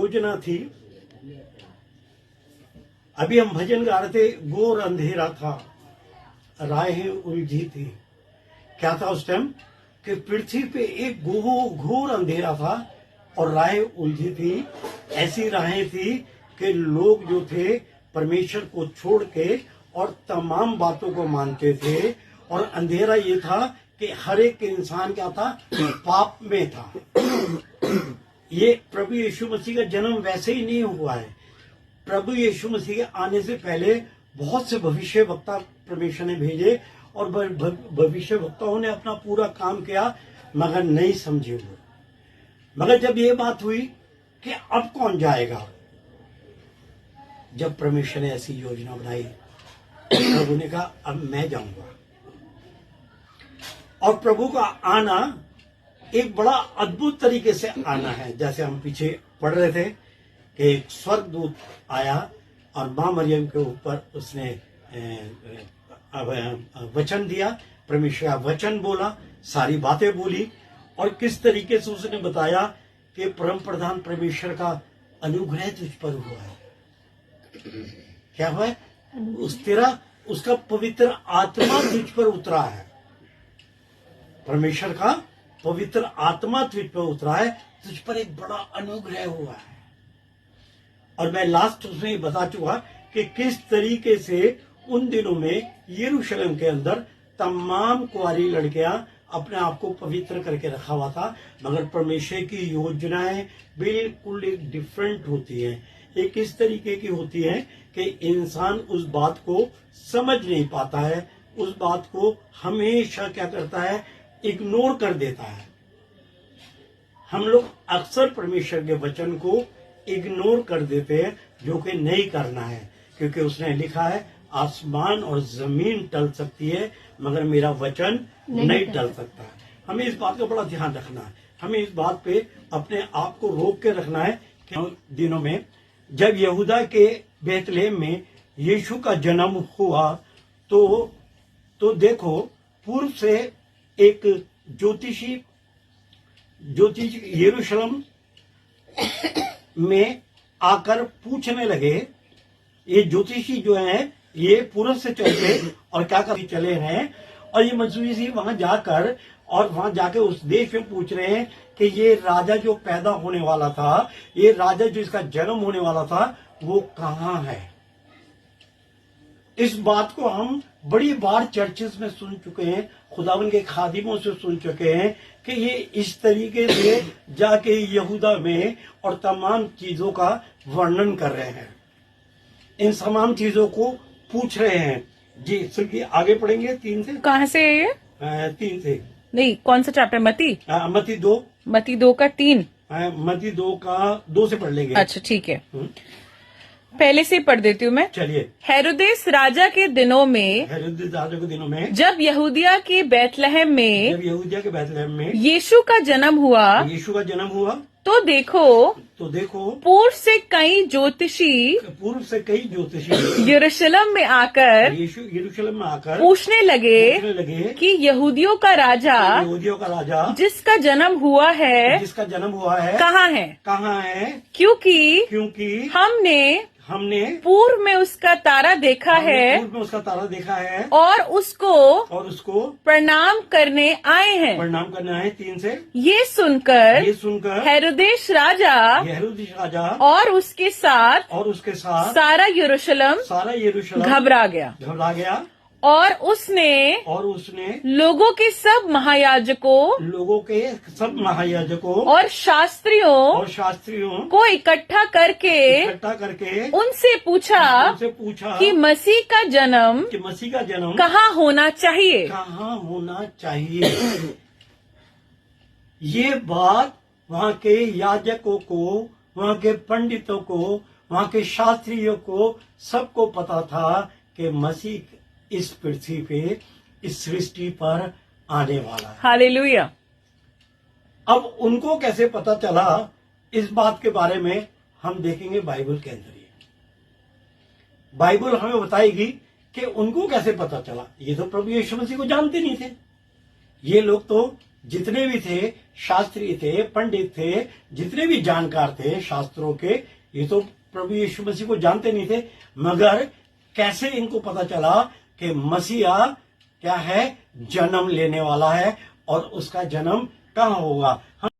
योजना थी। अभी हम भजन गा रहे थे, घोर अंधेरा था, राहें उलझी थी। क्या था उस टाइम कि पृथ्वी पे एक घोर अंधेरा था और राहें उलझी थी। ऐसी राहें थी कि लोग जो थे परमेश्वर को छोड़ के और तमाम बातों को मानते थे। और अंधेरा ये था कि हर एक इंसान क्या था, पाप में था। ये प्रभु यीशु मसीह का जन्म वैसे ही नहीं हुआ है। प्रभु यीशु मसीह के आने से पहले बहुत से भविष्य वक्ता परमेश्वर ने भेजे और भविष्य वक्ताओं ने अपना पूरा काम किया, मगर नहीं समझे वो। मगर जब ये बात हुई कि अब कौन जाएगा, जब परमेश्वर ने ऐसी योजना बनाई, प्रभु ने कहा अब मैं जाऊंगा। और प्रभु का आना एक बड़ा अद्भुत तरीके से आना है। जैसे हम पीछे पढ़ रहे थे कि एक स्वर्गदूत आया और मां मरियम के ऊपर उसने वचन दिया, परमेश्वर का वचन बोला, सारी बातें बोली। और किस तरीके से उसने बताया कि परम प्रधान परमेश्वर का अनुग्रह तुझ पर हुआ है। क्या हुआ है? उसका पवित्र आत्मा तुझ पर उतरा है। परमेश्वर का पवित्र आत्मा तुझ पर उतरा है, तुझ पर एक बड़ा अनुग्रह हुआ है। और मैं लास्ट उसमें बता चुका कि किस तरीके से उन दिनों में यरूशलेम के अंदर तमाम कुंवारी लड़कियां अपने आप को पवित्र करके रखा हुआ था। मगर परमेश्वर की योजनाएं बिल्कुल एक डिफरेंट होती है। एक इस तरीके की होती है कि इंसान उस बात को समझ नहीं पाता है, उस बात को हमेशा क्या करता है, इग्नोर कर देता है। हम लोग अक्सर परमेश्वर के वचन को इग्नोर कर देते हैं, जो कि नहीं करना है, क्योंकि उसने लिखा है आसमान और जमीन टल सकती है मगर मेरा वचन नहीं टल सकता है। हमें इस बात का बड़ा ध्यान रखना है। हमें इस बात पे अपने आप को रोक के रखना है कि दिनों में जब यहूदा के बेतलेहम में यीशु का जन्म हुआ तो देखो पूर्व से एक ज्योतिषी यरूशलेम में आकर पूछने लगे। ये ज्योतिषी जो है ये पूर्व से चलते और क्या कर चले हैं, और ये मजूसी वहां जाकर उस देश में पूछ रहे हैं कि ये राजा जो पैदा होने वाला था, ये राजा जो इसका जन्म होने वाला था, वो कहाँ है। इस बात को हम बड़ी बार चर्चेस में सुन चुके हैं, खुदावन के खादिमों से सुन चुके हैं कि ये इस तरीके से जाके यहूदा में और तमाम चीजों का वर्णन कर रहे हैं, इन तमाम चीजों को पूछ रहे हैं। जी सुनिए, आगे पढ़ेंगे 3 से। कहाँ से है ये? 3 से नहीं, कौन सा चैप्टर? मती 2। मती 2 का 3। मती 2 का 2 से पढ़ लेंगे। अच्छा ठीक है, पहले से पढ़ देती हूँ मैं। चलिए। हेरोदेस राजा के दिनों में जब यहूदिया के बैतलहम में यीशु का जन्म हुआ तो देखो पूर्व से कई ज्योतिषी यरूशलेम में आकर पूछने लगे कि यहूदियों का राजा जिसका जन्म हुआ है कहाँ है, क्योंकि हमने पूर्व में उसका तारा देखा है और उसको प्रणाम करने आए हैं। 3 से। ये सुनकर हेरोदेस राजा और उसके साथ सारा यरूशलेम घबरा गया और उसने लोगों के सब महायाजकों और शास्त्रियों को इकट्ठा करके उनसे पूछा कि मसीह का जन्म कहाँ होना चाहिए। ये बात वहाँ के याजकों को, वहाँ के पंडितों को, वहाँ के शास्त्रियों को सबको पता था कि मसीह इस पृथ्वी पे, इस सृष्टि पर आने वाला है। हालेलुया। अब उनको कैसे पता चला, इस बात के बारे में हम देखेंगे बाइबल के अंदर। बाइबल हमें बताएगी कि उनको कैसे पता चला। ये तो प्रभु यीशु मसीह को जानते नहीं थे। ये लोग तो जितने भी थे शास्त्री थे, पंडित थे, जितने भी जानकार थे शास्त्रों के, ये तो प्रभु यीशु मसीह को जानते नहीं थे, मगर कैसे इनको पता चला कि मसीहा क्या है, जन्म लेने वाला है और उसका जन्म कहाँ होगा।